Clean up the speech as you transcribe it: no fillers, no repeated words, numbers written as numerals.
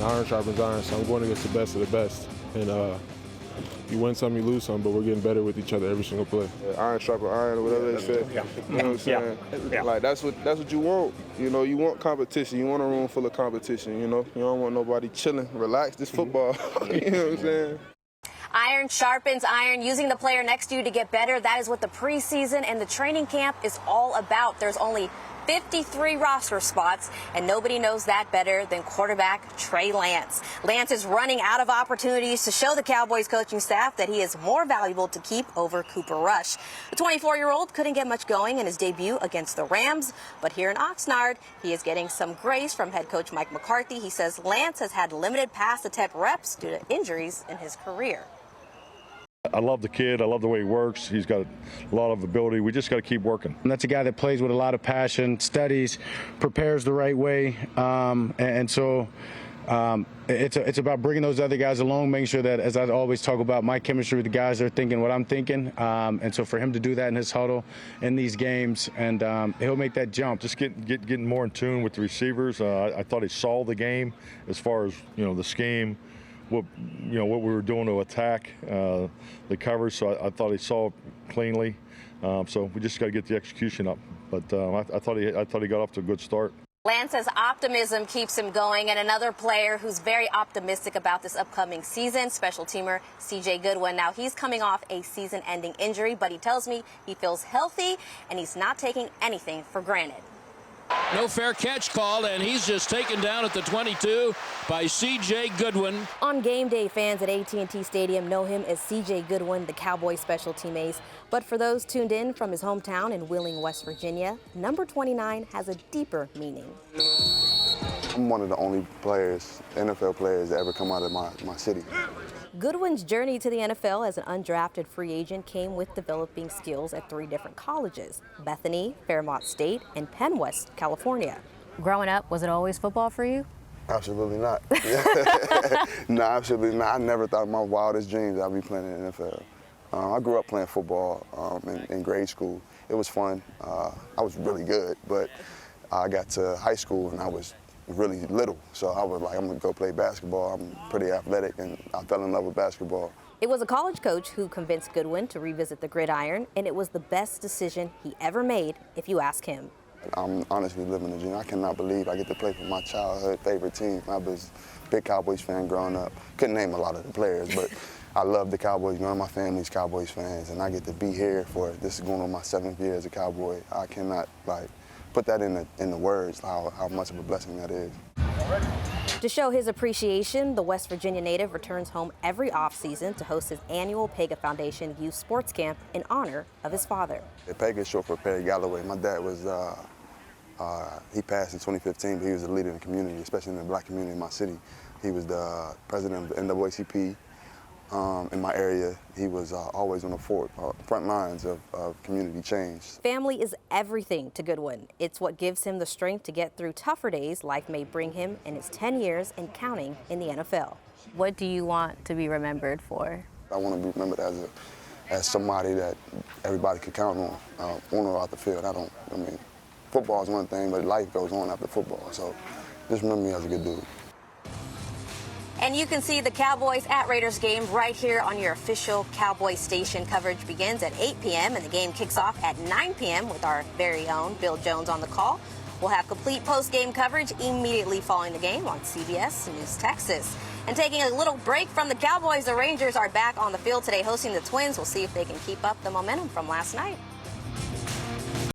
iron sharpens iron, so I'm going against the best of the best. And you win some, you lose some, but we're getting better with each other every single play. Iron sharpens iron, or whatever they say. Yeah. You know what I'm saying? Yeah. Like that's what you want. You know, you want competition. You want a room full of competition. You know, you don't want nobody chilling, relaxed. This football. You know what I'm saying? Iron sharpens iron, using the player next to you to get better. That is what the preseason and the training camp is all about. There's only 53 roster spots, and nobody knows that better than quarterback Trey Lance. Lance is running out of opportunities to show the Cowboys coaching staff that he is more valuable to keep over Cooper Rush. The 24-year-old couldn't get much going in his debut against the Rams, but here in Oxnard, he is getting some grace from head coach Mike McCarthy. He says Lance has had limited pass attempt reps due to injuries in his career. I love the kid. I love the way he works. He's got a lot of ability. We just got to keep working. And that's a guy that plays with a lot of passion, studies, prepares the right way. So it's about bringing those other guys along, making sure that, as I always talk about, my chemistry with the guys are thinking what I'm thinking. And so for him to do that in his huddle in these games, and he'll make that jump. Just getting more in tune with the receivers. I thought he saw the game as far as, the scheme. What we were doing to attack the coverage, so I thought he saw it cleanly. So we just got to get the execution up. But I thought he got off to a good start. Lance's optimism keeps him going, and another player who's very optimistic about this upcoming season, special teamer CJ Goodwin. Now, he's coming off a season-ending injury, but he tells me he feels healthy and he's not taking anything for granted. No fair catch called, and he's just taken down at the 22 by CJ Goodwin. On game day, fans at AT&T Stadium know him as CJ Goodwin, the Cowboys special team ace. But for those tuned in from his hometown in Wheeling, West Virginia, number 29 has a deeper meaning. I'm one of the only NFL players that ever come out of my city. Goodwin's journey to the NFL as an undrafted free agent came with developing skills at 3 different colleges: Bethany, Fairmont State, and Penn West, California. Growing up, was it always football for you? Absolutely not. No, absolutely not. I never thought in my wildest dreams I'd be playing in the NFL. I grew up playing football in grade school. It was fun. I was really good, but I got to high school and I was really little, so I was like, I'm gonna go play basketball. I'm pretty athletic, and I fell in love with basketball. It was a college coach who convinced Goodwin to revisit the gridiron, and it was the best decision he ever made, if you ask him. I'm honestly living the dream. I cannot believe I get to play for my childhood favorite team. I was a big Cowboys fan growing up. Couldn't name a lot of the players, but I love the Cowboys. My family's Cowboys fans, and I get to be here for it. This is going on my 7th year as a Cowboy. I cannot put that in the words, how much of a blessing that is. To show his appreciation, the West Virginia native returns home every offseason to host his annual Pega Foundation Youth Sports Camp in honor of his father. Pega is short for Perry Galloway. My dad was, he passed in 2015, but he was a leader in the community, especially in the black community in my city. He was the president of the NAACP. In my area, he was always on the front lines of community change. Family is everything to Goodwin. It's what gives him the strength to get through tougher days life may bring him in his 10 years and counting in the NFL. What do you want to be remembered for? I want to be remembered as somebody that everybody could count on or off the field. Football is one thing, but life goes on after football. So just remember me as a good dude. And you can see the Cowboys at Raiders game right here on your official Cowboys station. Coverage begins at 8 p.m. and the game kicks off at 9 p.m. with our very own Bill Jones on the call. We'll have complete post-game coverage immediately following the game on CBS News Texas. And taking a little break from the Cowboys, the Rangers are back on the field today hosting the Twins. We'll see if they can keep up the momentum from last night.